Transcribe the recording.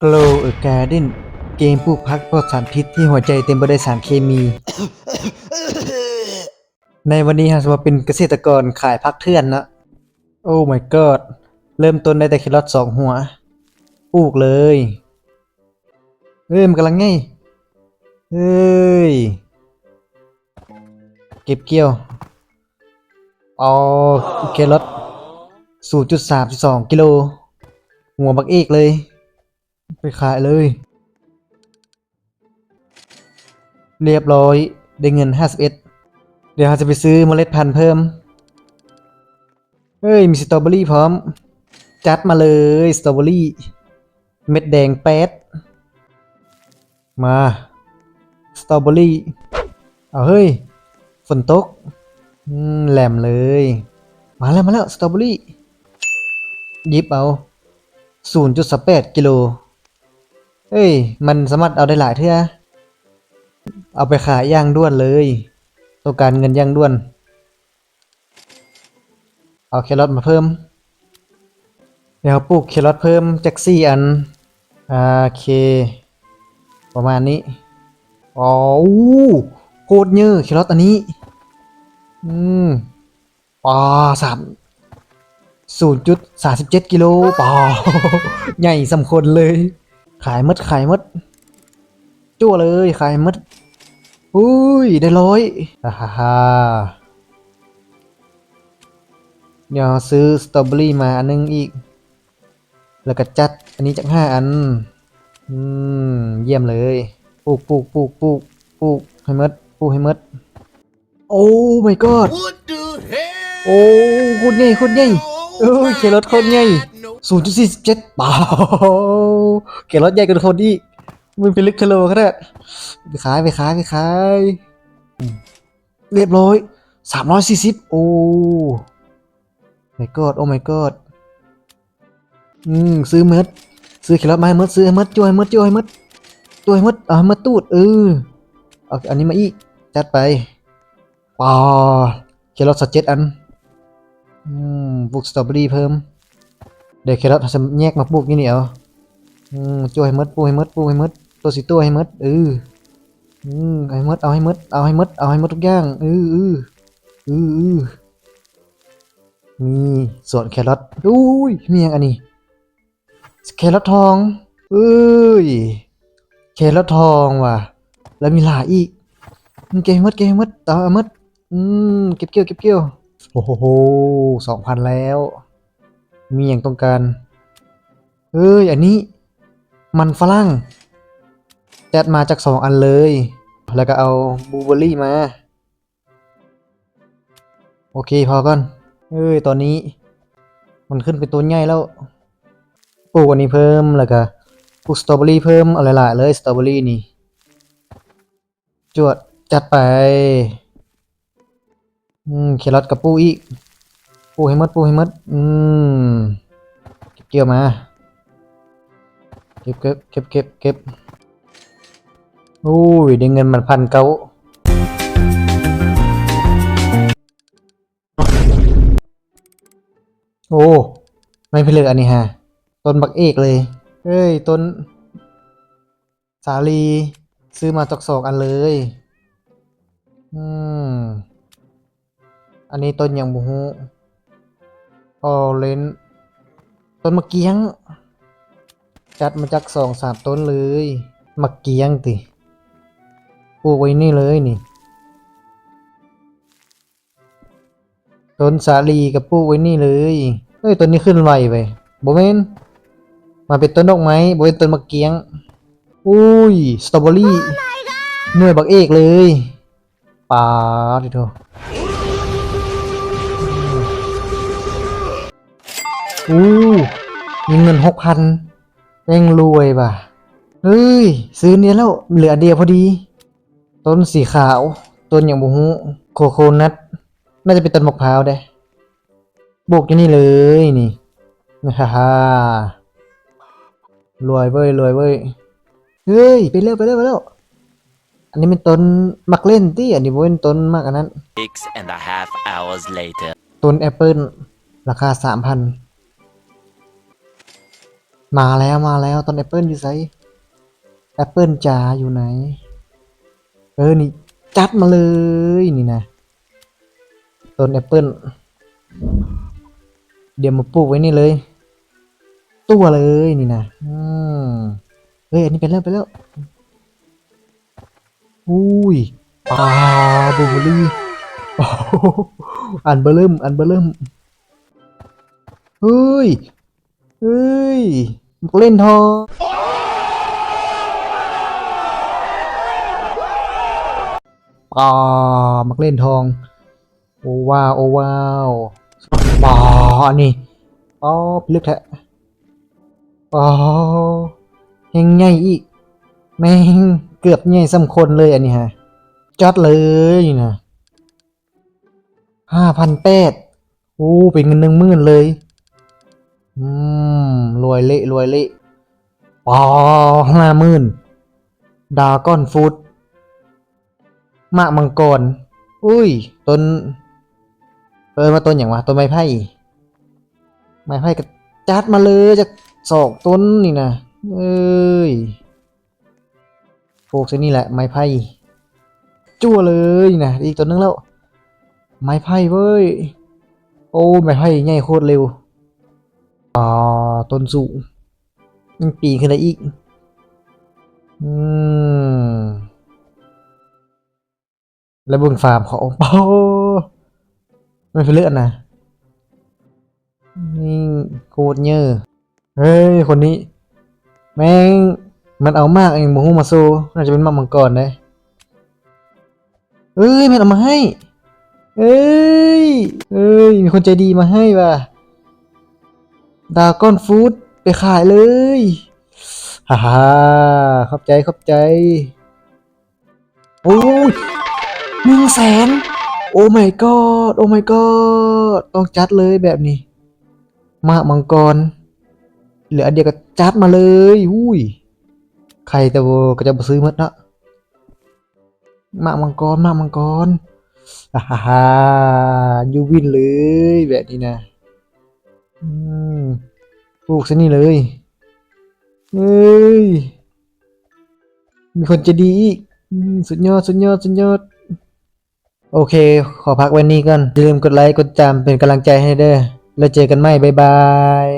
Glow a Garden เกมปลูกผักปลอดสารพิษที่หัวใจเต็มไปด้วยสารเคมี ในวันนี้เราจะมาเป็นเกษตรกรขายผักเถื่อนนะโอ้ my god เริ่มต้นได้แต่แครอท2 หัวปลูกเลยมันกำลังไงเฮ้ยเก็บเกี่ยวเอาแครอท 0.32 กิโลหัวบักเอกเลยไปขายเลยเรียบร้อยได้เงิน51เดี๋ยวเราจะไปซื้อเมล็ดพันธุ์เพิ่มมีสตรอเบอรี่พร้อมจัดมาเลยสตรอเบอรี่เม็ดแดงแป๊ดมาสตรอเบอรี่เอาฝนตกแหลมเลยมาแล้วสตรอเบอรี่ยิบเอา 0.28 กิโลมันสามารถเอาได้หลายเท่าเอาไปขายย่างด้วนเลยต้องการเงินย่างด้วนเอาแครอทมาเพิ่มเดี๋ยวปลูกแครอทเพิ่มจาก4 อันโอเคประมาณนี้อ๋อโคตรเยอะแครอทอันนี้อ๋อ0.37 กิโลป่อ ใหญ่สำคัญเลยขายมดจั่วเลยขายมดอุ้ยได้100ฮ่าเดี๋ยวซื้อสตรอเบอรี่มาอันนึงอีกแล้วก็จัดอันนี้จาก5 อันเยี่ยมเลยปลูกให้มดปลูกให้มดโอ้ my god โอ้โคตรใหญ่แครอทโคตรใหญ่ 0.47 เปล่าแครอทใหญ่กันคนอีกมันเป็นลึกกิโลขนาดไปขายเรียบร้อย340โอ้ my god โอ้ my god ซื้อเมดซื้อแครอทมาให้เมดซื้อให้เมดจ่วยให้เมดเอาให้เมดตูดเอาอันนี้มาอีกจัดไปว้าแครอท7 อันปลูกสตรอเบอรี่เพิ่มเดี๋ยวแครอทจะแยกมาปลูกนี่เอาจ่วยให้เมดปลูกให้เมดตัวสิตัวให้เมดให้เมดเอาให้เมดทุกอย่างนี่ส่วนแครอทมีอย่างอันนี้แครอททองแครอททองว่ะแล้วมีหลายอีกเก็บให้หมดเอาหมดเก็บเกี่ยวโอ้โห2,000แล้วมีอย่างต้องการอันนี้มันฝรั่งจัดมาจาก2 อันเลยแล้วก็เอาบลูเบอร์รี่มาโอเคพอก่อนตอนนี้มันขึ้นเป็นตัวใหญ่แล้วปลูกอันนี้เพิ่มแล้วก็ปลูกสตรอเบอรี่เพิ่มอะไรหลายเลยสตรอเบอรี่นี่จวดจัดไปแครอทกับปูอีกปูให้หมดเก็บเกี่ยวมาเก็บได้เงินมัน1,900ไม่เลือกอันนี้ฮะต้นบักเอกเลยต้นสาลีซื้อมาจาก2 อันเลยอันนี้ต้นอย่างบูฮูออเรนต้นมะเกียงจัดมาจาก2-3 ต้นเลยมะเกียงติปลูกไว้นี่เลยนี่ต้นสาลีกับปลูกไว้นี่เลยต้นนี้ขึ้นไวไปโบเมนมาเป็นต้นดอกไม้โบเป็นต้นมะเกียงสตรอเบอรี่หน่วยบักเอกเลยป่าดิโถมีเงิน 6,000แม่งรวยป่ะซื้อเนี่ยแล้วเหลือเดียวพอดีต้นสีขาวต้นอย่างบูฮูโคโคนัทน่าจะเป็นต้นมะพร้าวได้บุกอย่างนี้เลยนี่ฮ่ารวยเว้ยไปเร็วอันนี้เป็นต้นมักเล่นที่อันนี้เป็นต้นมากอันนั้น 6.5 hours later ต้นแอปเปิลราคา 3,000 มาแล้วมาแล้วต้นแอปเปิลอยู่ไสแอปเปิลจ๋าอยู่ไหนนี่จัดมาเลยนี่นะต้นแอปเปิลเดี๋ยวมาปลูกไว้นี่เลยตัวเลยนี่นะอันนี้ไปแล้วอุ้ยบลูเบอร์รี่โอ้โหอันเบอร์เริ่มเฮ้ยเฮ้ยเล่นทองมักเล่นทองโอ้ว้าวโอ้ว้าวอันนี้พิลึกแท้เฮงใหญ่อีกแม่งเกือบใหญ่สำคนเลยอันนี้ฮะจัดเลยนะ5,800เป็นเงิน10,000เลยอืรวยเละ50,000ดาก้อนฟูดมะมังกรอุ้ยต้นมาต้นอย่างวะต้นไม้ไผ่ก็จัดมาเลยจาก2 ต้นนี่นะเอ้ยโฟกซะนี่แหละไม้ไผ่จั่วเลยนะอีกตัวนึงแล้วไม้ไผ่เว้ยโอ้ไม้ไผ่ใหญ่โคตรเร็วต้นสูงยังปีนขึ้นได้อีกแล้วเบิ่งฟาร์มเขาไม่เป็นเลือดนะนี่โคตรเยอะเฮ้ยคนนี้แม่งมันเอามากเองโมโหมาโซน่าจะเป็นมังกรได้มันเอามาให้เอ้ยมีคนใจดีมาให้ว่ะดราก้อนฟู้ดไปขายเลยฮ่าขอบใจโอ้ย100,000โอ้ my god โอ้ my god ต้องจัดเลยแบบนี้มามังกรเหลืออันเดียวก็จัดมาเลยอุ้ยใครแต่ว่าก็จะมาซื้อหมดนะมามังกรฮ่ายูวินเลยแบบนี้นะปลูกซะนี่เลยเฮ้ยมีคนจะดีอีกสุดยอดโอเคขอพักไว้นี้ก่อนอย่าลืมกดไลค์กดติดตามเป็นกำลังใจให้เด้อแล้วเจอกันใหม่บ๊ายบาย